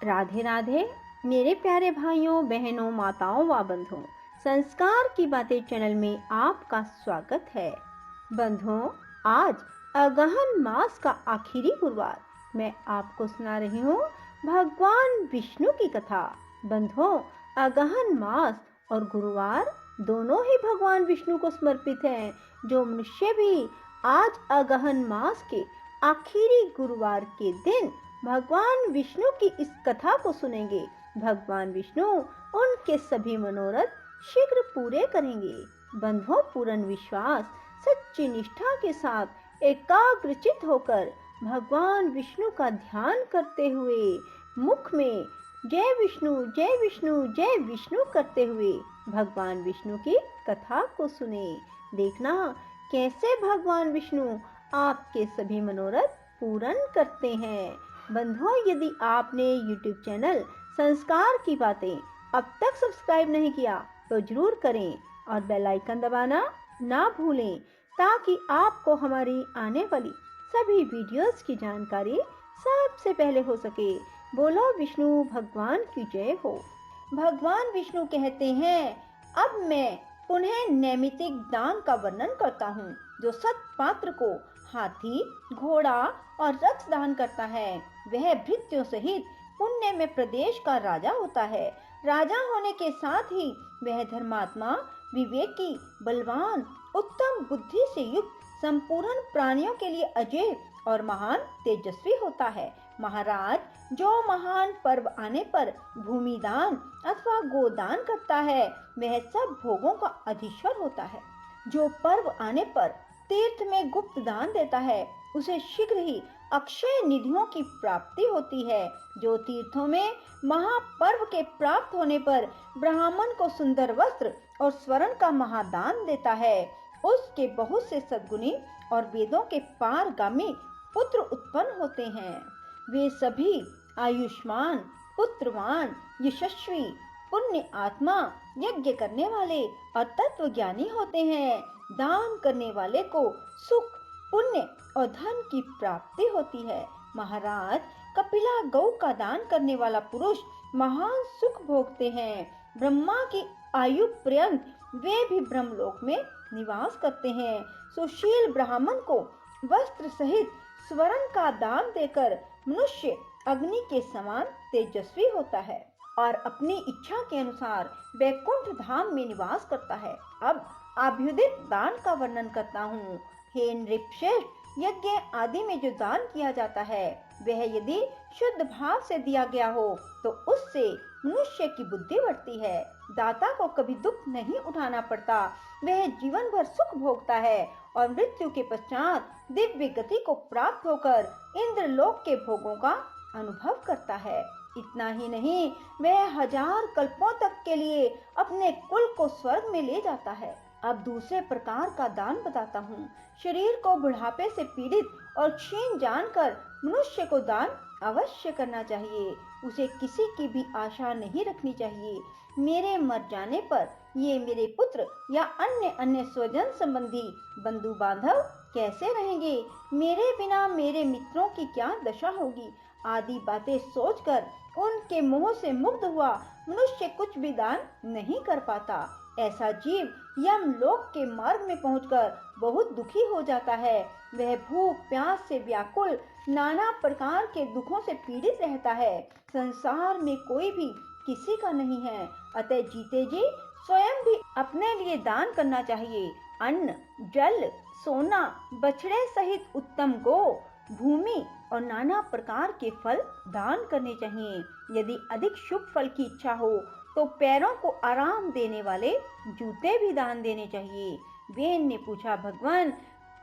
राधे राधे मेरे प्यारे भाइयों बहनों माताओं व बंधुओं, संस्कार की बातें चैनल में आपका स्वागत है। बंधुओं, आज अगहन मास का आखिरी गुरुवार मैं आपको सुना रही हूँ भगवान विष्णु की कथा। बंधुओं, अगहन मास और गुरुवार दोनों ही भगवान विष्णु को समर्पित हैं। जो मनुष्य भी आज अगहन मास के आखिरी गुरुवार के दिन भगवान विष्णु की इस कथा को सुनेंगे, भगवान विष्णु उनके सभी मनोरथ शीघ्र पूरे करेंगे। बंधुओं, पूर्ण विश्वास सच्ची निष्ठा के साथ एकाग्रचित होकर भगवान विष्णु का ध्यान करते हुए मुख में जय विष्णु जय विष्णु जय विष्णु करते हुए भगवान विष्णु की कथा को सुने। देखना कैसे भगवान विष्णु आपके सभी मनोरथ पूर्ण करते हैं। बंधुओं, यदि आपने YouTube चैनल संस्कार की बातें अब तक सब्सक्राइब नहीं किया तो जरूर करें और बेल आइकन दबाना ना भूलें, ताकि आपको हमारी आने वाली सभी वीडियोस की जानकारी सबसे पहले हो सके। बोलो विष्णु भगवान की जय हो। भगवान विष्णु कहते हैं, अब मैं पुनः नैमित्तिक दान का वर्णन करता हूँ। जो सत्पात्र को हाथी, घोड़ा और रथ दान करता है, वह भृत्यों सहित पुण्य में प्रदेश का राजा होता है। राजा होने के साथ ही वह धर्मात्मा, विवेकी, बलवान, उत्तम बुद्धि से युक्त, संपूर्ण प्राणियों के लिए अजय और महान तेजस्वी होता है। महाराज, जो महान पर्व आने पर भूमि दान अथवा गोदान करता है, वह सब भोगों का अधीश्वर होता है। जो पर्व आने पर तीर्थ में गुप्त दान देता है, उसे शीघ्र ही अक्षय निधियों की प्राप्ति होती है। जो तीर्थों में महापर्व के प्राप्त होने पर ब्राह्मण को सुंदर वस्त्र और स्वर्ण का महादान देता है, उसके बहुत से सद्गुणी और वेदों के पारगामी पुत्र उत्पन्न होते हैं। वे सभी आयुष्मान, पुत्रवान, यशस्वी, पुण्य आत्मा, यज्ञ करने वाले और तत्वज्ञानी होते हैं। दान करने वाले को सुख, पुण्य और धन की प्राप्ति होती है। महाराज, कपिला गौ का दान करने वाला पुरुष महान सुख भोगते हैं। ब्रह्मा की आयु पर्यंत वे भी ब्रह्मलोक में निवास करते हैं। सुशील ब्राह्मण को वस्त्र सहित स्वर्ण का दान देकर मनुष्य अग्नि के समान तेजस्वी होता है और अपनी इच्छा के अनुसार वैकुंठ धाम में निवास करता है। अब अभ्युदित दान का वर्णन करता हूँ। हे नृपश्रेष्ठ, यज्ञ आदि में जो दान किया जाता है, वह यदि शुद्ध भाव से दिया गया हो तो उससे मनुष्य की बुद्धि बढ़ती है। दाता को कभी दुख नहीं उठाना पड़ता, वह जीवन भर सुख भोगता है और मृत्यु के पश्चात दिव्य गति को प्राप्त होकर इंद्रलोक के भोगों का अनुभव करता है। इतना ही नहीं, वह 1000 कल्पों तक के लिए अपने कुल को स्वर्ग में ले जाता है। अब दूसरे प्रकार का दान बताता हूँ। शरीर को बुढ़ापे से पीड़ित और क्षीण जानकर मनुष्य को दान अवश्य करना चाहिए। उसे किसी की भी आशा नहीं रखनी चाहिए। मेरे मर जाने पर ये मेरे पुत्र या अन्य अन्य स्वजन संबंधी बंधु बांधव कैसे रहेंगे, मेरे बिना मेरे मित्रों की क्या दशा होगी, आदि बातें सोचकर उनके मोह से मुक्त हुआ मनुष्य कुछ भी दान नहीं कर पाता। ऐसा जीव यमलोक के मार्ग में पहुंचकर बहुत दुखी हो जाता है। वह भूख प्यास से व्याकुल, नाना प्रकार के दुखों से पीड़ित रहता है। संसार में कोई भी किसी का नहीं है, अतः जीते जी स्वयं भी अपने लिए दान करना चाहिए। अन्न, जल, सोना, बछड़े सहित उत्तम गो, भूमि और नाना प्रकार के फल दान करने चाहिए। यदि अधिक शुभ फल की इच्छा हो तो पैरों को आराम देने वाले जूते भी दान देने चाहिए। वेन ने पूछा, भगवान,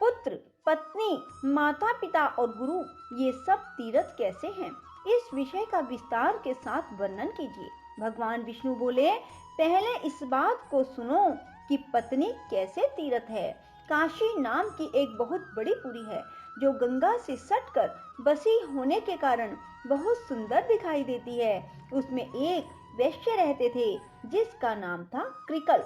पुत्र, पत्नी, माता पिता और गुरु, ये सब तीर्थ कैसे हैं? इस विषय का विस्तार के साथ वर्णन कीजिए। भगवान विष्णु बोले, पहले इस बात को सुनो कि पत्नी कैसे तीर्थ है। काशी नाम की एक बहुत बड़ी पुरी है, जो गंगा से सटकर बसी होने के कारण बहुत सुंदर दिखाई देती है। उसमें एक वैश्य रहते थे जिसका नाम था कृकल।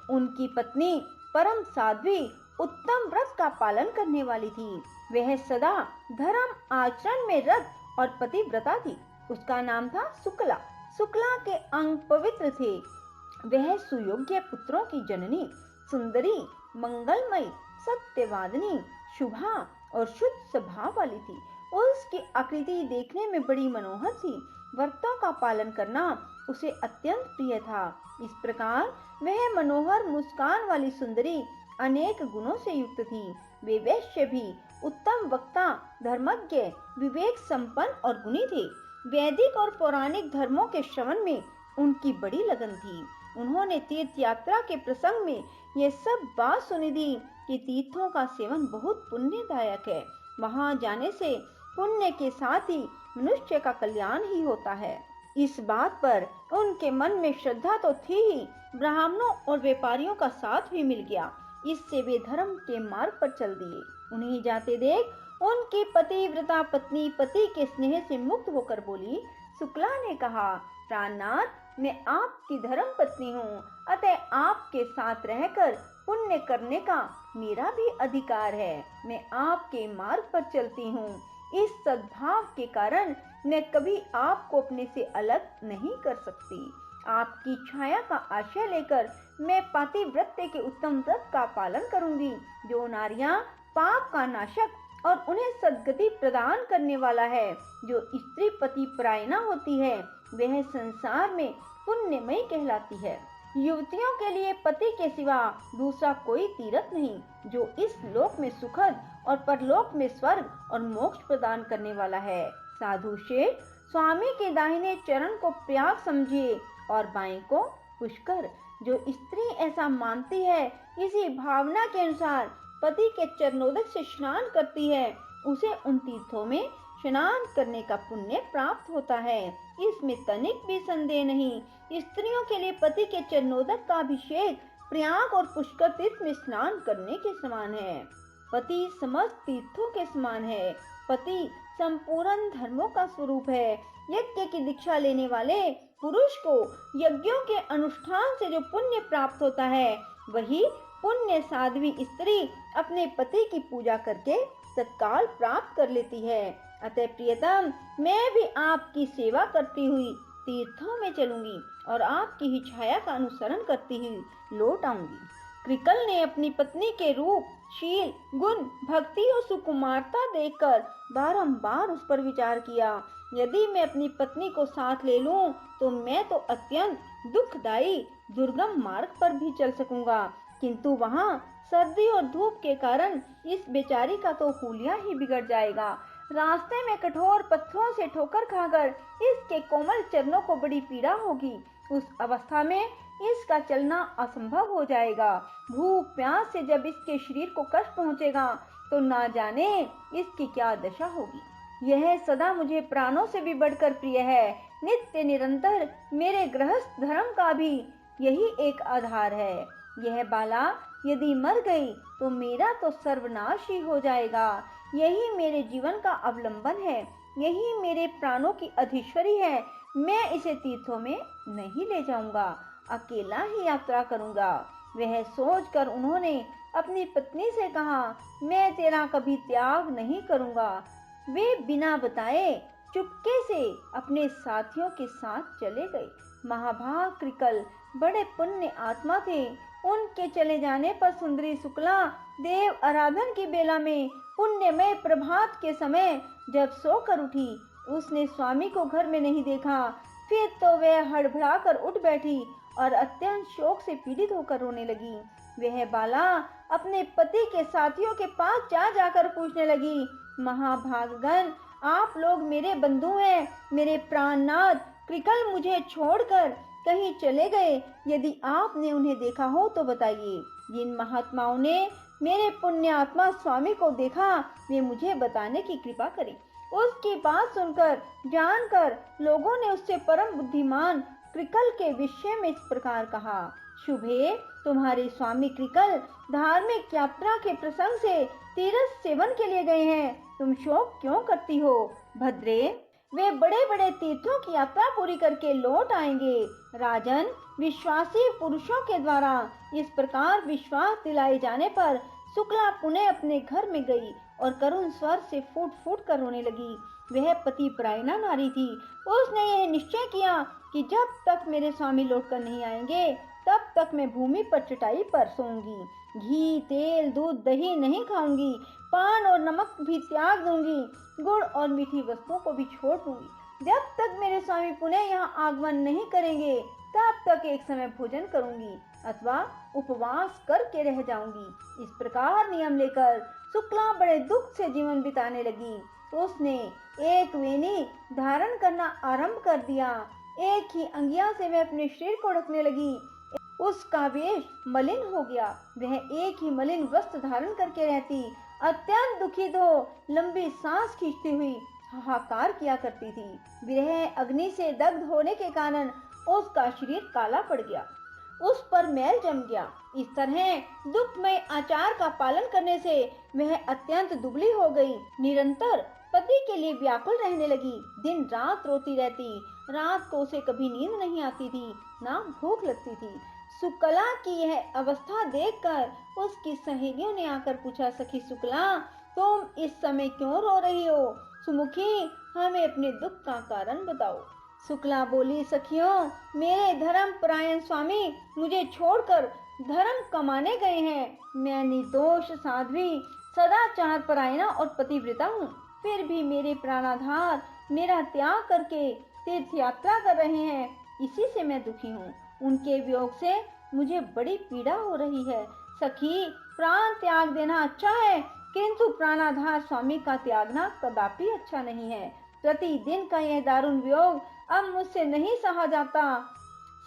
उनकी पत्नी परम साध्वी, उत्तम व्रत का पालन करने वाली थी। वह सदा धर्म आचरण में रत और पतिव्रता थी। उसका नाम था शुक्ला। शुक्ला के अंग पवित्र थे। वह सुयोग्य पुत्रों की जननी, सुंदरी, मंगलमयी, सत्यवादिनी, शुभा और शुद्ध स्वभाव वाली थी। उसकी आकृति देखने में बड़ी मनोहर थी। व्रतों का पालन करना उसे अत्यंत प्रिय था। इस प्रकार वह मनोहर मुस्कान वाली सुंदरी अनेक गुणों से युक्त थी। वे वैश्य भी उत्तम वक्ता, धर्मज्ञ, विवेक संपन्न और गुणी थे। वैदिक और पौराणिक धर्मों के श्रवण में उनकी बड़ी लगन थी। उन्होंने तीर्थ यात्रा के प्रसंग में ये सब बात सुनी थी कि तीर्थों का सेवन बहुत पुण्यदायक है। वहां जाने से पुण्य के साथ ही मनुष्य का कल्याण ही होता है। इस बात पर उनके मन में श्रद्धा तो थी ही, ब्राह्मणों और व्यापारियों का साथ भी मिल गया। इससे वे धर्म के मार्ग पर चल दिए। उन्हें जाते देख उनकी पतिव्रता पत्नी पति के स्नेह से मुक्त होकर बोली। शुक्ला ने कहा, प्राणनाथ, मैं आपकी धर्म पत्नी हूँ, अतः आपके साथ रहकर पुण्य करने का मेरा भी अधिकार है। मैं आपके मार्ग पर चलती हूँ। इस सद्भाव के कारण मैं कभी आपको अपने से अलग नहीं कर सकती। आपकी छाया का आश्रय लेकर मैं पातिव्रत्य के उत्तम व्रत का पालन करूंगी। जो नारियां पाप का नाशक और उन्हें सद्गति प्रदान करने वाला है, जो स्त्री पति परायणा होती है, वह संसार में पुण्यमयी कहलाती है। युवतियों के लिए पति के सिवा दूसरा कोई तीर्थ नहीं, जो इस लोक में सुखद और परलोक में स्वर्ग और मोक्ष प्रदान करने वाला है। साधु शेठ, स्वामी के दाहिने चरण को प्रयाग समझिए और बाएं को पुष्कर। जो स्त्री ऐसा मानती है, इसी भावना के अनुसार पति के चरणोदक से स्नान करती है, उसे उन तीर्थों में स्नान करने का पुण्य प्राप्त होता है। इसमें तनिक भी संदेह नहीं। स्त्रियों के लिए पति के चरणोदक का अभिषेक प्रयाग और पुष्कर तीर्थ में स्नान करने के समान है। पति समस्त तीर्थों के समान है। पति संपूर्ण धर्मों का स्वरूप है। यज्ञ की दीक्षा लेने वाले पुरुष को यज्ञों के अनुष्ठान से जो पुण्य प्राप्त होता है, वही पुण्य साध्वी स्त्री अपने पति की पूजा करके तत्काल प्राप्त कर लेती है। अतः प्रियतम, मैं भी आपकी सेवा करती हुई तीर्थों में चलूंगी और आपकी ही छाया का अनुसरण करती हुई लौट आऊंगी। कृकल ने अपनी पत्नी के रूप, शील, गुण, भक्ति और सुकुमारता देखकर बारंबार उस पर विचार किया। यदि मैं अपनी पत्नी को साथ ले लूं, तो मैं तो अत्यंत दुखदायी दुर्गम मार्ग पर भी चल सकूंगा, किंतु वहां सर्दी और धूप के कारण इस बेचारी का तो हुलिया ही बिगड़ जाएगा। रास्ते में कठोर पत्थरों से ठोकर खाकर इसके कोमल चरणों को बड़ी पीड़ा होगी। उस अवस्था में इसका चलना असंभव हो जाएगा। भूख प्यास से जब इसके शरीर को कष्ट पहुंचेगा, तो ना जाने इसकी क्या दशा होगी। यह सदा मुझे प्राणों से भी बढ़कर प्रिय है। नित्य निरंतर मेरे गृहस्थ धर्म का भी यही एक आधार है। यह बाला यदि मर गई, तो मेरा तो सर्वनाश ही हो जाएगा। यही मेरे जीवन का अवलंबन है, यही मेरे प्राणों की अधीश्वरी है। मैं इसे तीर्थों में नहीं ले जाऊंगा, अकेला ही यात्रा करूंगा। वह सोचकर उन्होंने अपनी पत्नी से कहा, मैं तेरा कभी त्याग नहीं करूंगा। वे बिना बताए चुपके से अपने साथियों के साथ चले गए। महाभाग कृकल बड़े पुण्य आत्मा थे। उनके चले जाने पर सुंदरी शुक्ला देव आराधन की बेला में पुण्यमय प्रभात के समय जब सोकर उठी, उसने स्वामी को घर में नहीं देखा। फिर तो वह हड़बड़ाकर उठ बैठी और अत्यंत शोक से पीड़ित होकर रोने लगी। वह बाला अपने पति के साथियों के पास जा जाकर पूछने लगी, महाभागगण, आप लोग मेरे बंधु हैं। मेरे प्राणनाथ कृकल मुझे छोड़कर कहीं चले गए। यदि आपने उन्हें देखा हो तो बताइए। जिन महात्माओं ने मेरे पुण्य आत्मा स्वामी को देखा, वे मुझे बताने की कृपा करें। उसकी बात सुनकर जानकर लोगों ने उससे परम बुद्धिमान कृकल के विषय में इस प्रकार कहा, शुभे, तुम्हारे स्वामी कृकल धार्मिक यात्रा के प्रसंग से तीर्थ सेवन के लिए गए हैं। तुम शोक क्यों करती हो? भद्रे, वे बड़े बड़े तीर्थों की यात्रा पूरी करके लौट आएंगे। राजन, विश्वासी पुरुषों के द्वारा इस प्रकार विश्वास दिलाए जाने पर शुक्ला पुनः अपने घर में गई और करुण स्वर से फूट फूट कर रोने लगी। वह पति परायणा नारी थी। उसने यह निश्चय किया कि जब तक मेरे स्वामी लौटकर नहीं आएंगे तब तक मैं भूमि पर चटाई पर सोऊंगी। घी, तेल, दूध, दही नहीं खाऊंगी। पान और नमक भी त्याग दूंगी। गुड़ और मीठी वस्तुओं को भी छोड़ दूंगी। जब तक मेरे स्वामी पुनः यहाँ आगमन नहीं करेंगे तब तक एक समय भोजन करूंगी अथवा उपवास करके रह जाऊंगी। इस प्रकार नियम लेकर शुक्ला बड़े दुख से जीवन बिताने लगी। तो उसने एक वेणी धारण करना आरंभ कर दिया। एक ही अंगिया से वह अपने शरीर को ढकने लगी। उसका वेश मलिन हो गया। वह एक ही मलिन वस्त्र धारण करके रहती। अत्यंत दुखित हो लंबी सांस खींचती हुई हाहाकार किया करती थी। विरह अग्नि से दग्ध होने के कारण उसका शरीर काला पड़ गया, उस पर मैल जम गया। इस तरह दुखमय आचार का पालन करने से वह अत्यंत दुबली हो गई। निरंतर पति के लिए व्याकुल रहने लगी। दिन रात रोती रहती। रात को उसे कभी नींद नहीं आती थी, ना भूख लगती थी। शुक्ला की यह अवस्था देखकर उसकी सहेलियों ने आकर पूछा, सखी शुक्ला, तुम इस समय क्यों रो रही हो? सुमुखी, हमें अपने दुख का कारण बताओ। शुक्ला बोली, सखियों, मेरे धर्म परायण स्वामी मुझे छोड़कर धर्म कमाने गए हैं। मैं निर्दोष साध्वी, सदाचार परायणा और पतिव्रता हूँ। फिर भी मेरे प्राणाधार मेरा त्याग करके तीर्थ यात्रा कर रहे हैं। इसी से मैं दुखी हूँ। उनके वियोग से मुझे बड़ी पीड़ा हो रही है। सखी, प्राण त्याग देना अच्छा है, किंतु प्राणाधार स्वामी का त्यागना कदापि अच्छा नहीं है। प्रतिदिन का यह दारुण वियोग अब मुझसे नहीं सहा जाता।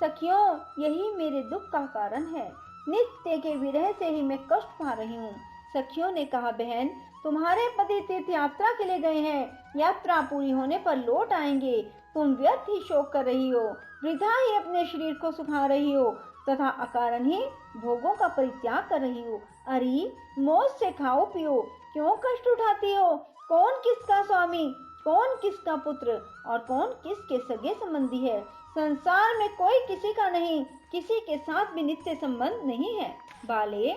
सखियों, यही मेरे दुख का कारण है। नित्य के विरह से ही मैं कष्ट पा रही हूँ। सखियों ने कहा, बहन, तुम्हारे पति तीर्थ यात्रा के लिए गए हैं। यात्रा पूरी होने पर लौट आएंगे। तुम व्यर्थ ही शोक कर रही हो, वृथा ही अपने शरीर को सुखा रही हो तथा अकारण ही भोगों का परित्याग कर रही हो। अरे, मौज से खाओ पियो, क्यों कष्ट उठाती हो? कौन किसका स्वामी, कौन किसका पुत्र और कौन किसके सगे संबंधी है? संसार में कोई किसी का नहीं, किसी के साथ भी नित्य संबंध नहीं है। बाले,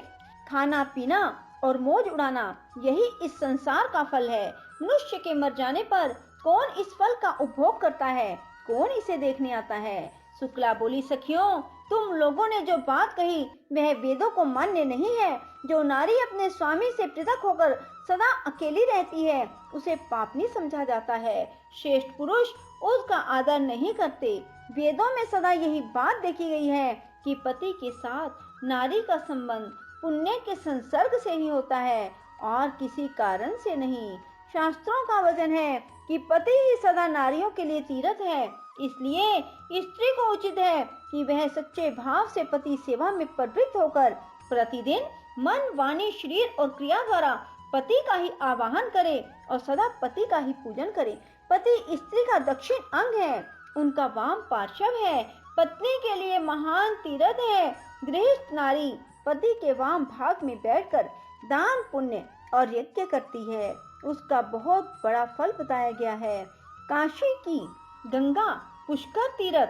खाना पीना और मौज उड़ाना, यही इस संसार का फल है। मनुष्य के मर जाने पर कौन इस फल का उपभोग करता है? कौन इसे देखने आता है? शुक्ला बोली, सखियों, तुम लोगों ने जो बात कही वह वेदों को मान्य नहीं है। जो नारी अपने स्वामी से पृथक होकर सदा अकेली रहती है उसे पापनी समझा जाता है। श्रेष्ठ पुरुष उसका आदर नहीं करते। वेदों में सदा यही बात देखी गई है कि पति के साथ नारी का संबंध पुण्य के संसर्ग से ही होता है और किसी कारण से नहीं। शास्त्रों का वचन है कि पति ही सदा नारियों के लिए तीर्थ है। इसलिए स्त्री को उचित है कि वह सच्चे भाव से पति सेवा में प्रवृत्त होकर प्रतिदिन मन, वाणी, शरीर और क्रिया द्वारा पति का ही आवाहन करे और सदा पति का ही पूजन करे। पति स्त्री का दक्षिण अंग है, उनका वाम पार्श्व है, पत्नी के लिए महान तीर्थ है। गृहस्थ नारी पति के वाम भाग में बैठकर दान, पुण्य और यज्ञ करती है, उसका बहुत बड़ा फल बताया गया है। काशी की गंगा, पुष्कर तीर्थ,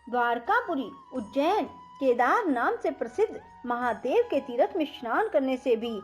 द्वारकापुरी, उज्जैन, केदार नाम से प्रसिद्ध महादेव के तीर्थ में स्नान करने से भी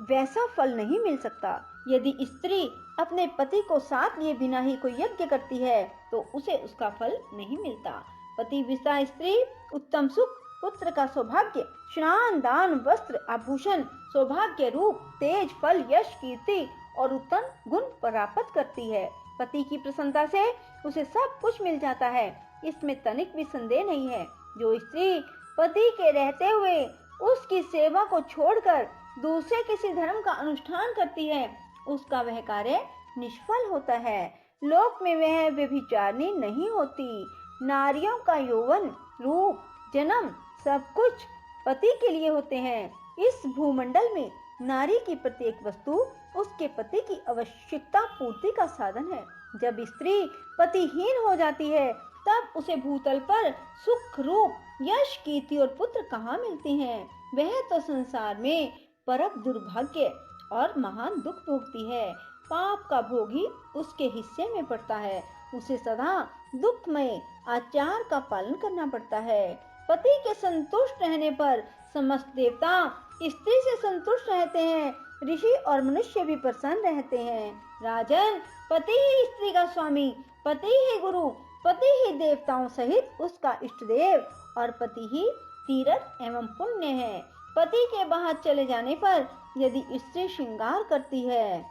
वैसा फल नहीं मिल सकता। यदि स्त्री अपने पति को साथ लिए बिना ही कोई यज्ञ करती है तो उसे उसका फल नहीं मिलता। पतिव्रता स्त्री उत्तम सुख, पुत्र का सौभाग्य, स्नान, दान, वस्त्र, आभूषण, सौभाग्य, रूप, तेज, फल, यश, कीर्ति और उत्तम गुण प्राप्त करती है। पति की प्रसन्नता से उसे सब कुछ मिल जाता है, इसमें तनिक भी संदेह नहीं है। जो स्त्री पति के रहते हुए उसकी सेवा को छोड़कर दूसरे किसी धर्म का अनुष्ठान करती है उसका वह कार्य निष्फल होता है। लोक में वह व्यभिचारिणी नहीं होती। नारियों का यौवन, रूप, जन्म सब कुछ पति के लिए होते हैं। इस भूमंडल में नारी की प्रत्येक वस्तु उसके पति की आवश्यकता पूर्ति का साधन है। जब स्त्री पतिहीन हो जाती है तब उसे भूतल पर सुख, रूप, यश, कीर्ति और पुत्र कहाँ मिलते हैं? वह तो संसार में परम दुर्भाग्य और महान दुख भोगती है। पाप का भोग ही उसके हिस्से में पड़ता है। उसे सदा दुखमय आचार का पालन करना पड़ता है। पति के संतुष्ट रहने पर समस्त देवता स्त्री से संतुष्ट रहते हैं, ऋषि और मनुष्य भी प्रसन्न रहते हैं। राजन, पति ही स्त्री का स्वामी, पति ही गुरु, पति ही देवताओं सहित उसका इष्ट देव और पति ही तीर्थ एवं पुण्य है। पति के बाहर चले जाने पर यदि स्त्री श्रृंगार करती है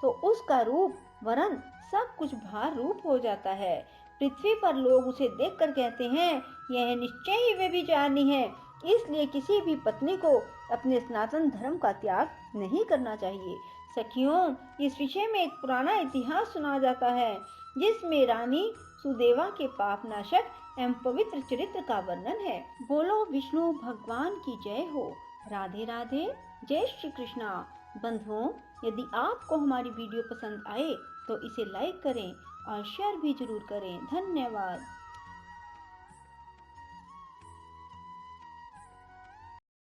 तो उसका रूप वरन सब कुछ भार रूप हो जाता है। पृथ्वी पर लोग उसे देखकर कहते हैं, यह निश्चय ही व्यभिचारिणी है। इसलिए किसी भी पत्नी को अपने सनातन धर्म का त्याग नहीं करना चाहिए। सखियों, इस विषय में एक पुराना इतिहास सुना जाता है जिसमें रानी सुदेवा के पापनाशक एवं पवित्र चरित्र का वर्णन है। बोलो विष्णु भगवान की जय हो। राधे राधे। जय श्री कृष्णा। बंधुओं, यदि आपको हमारी वीडियो पसंद आए तो इसे लाइक करें और शेयर भी जरूर करें। धन्यवाद।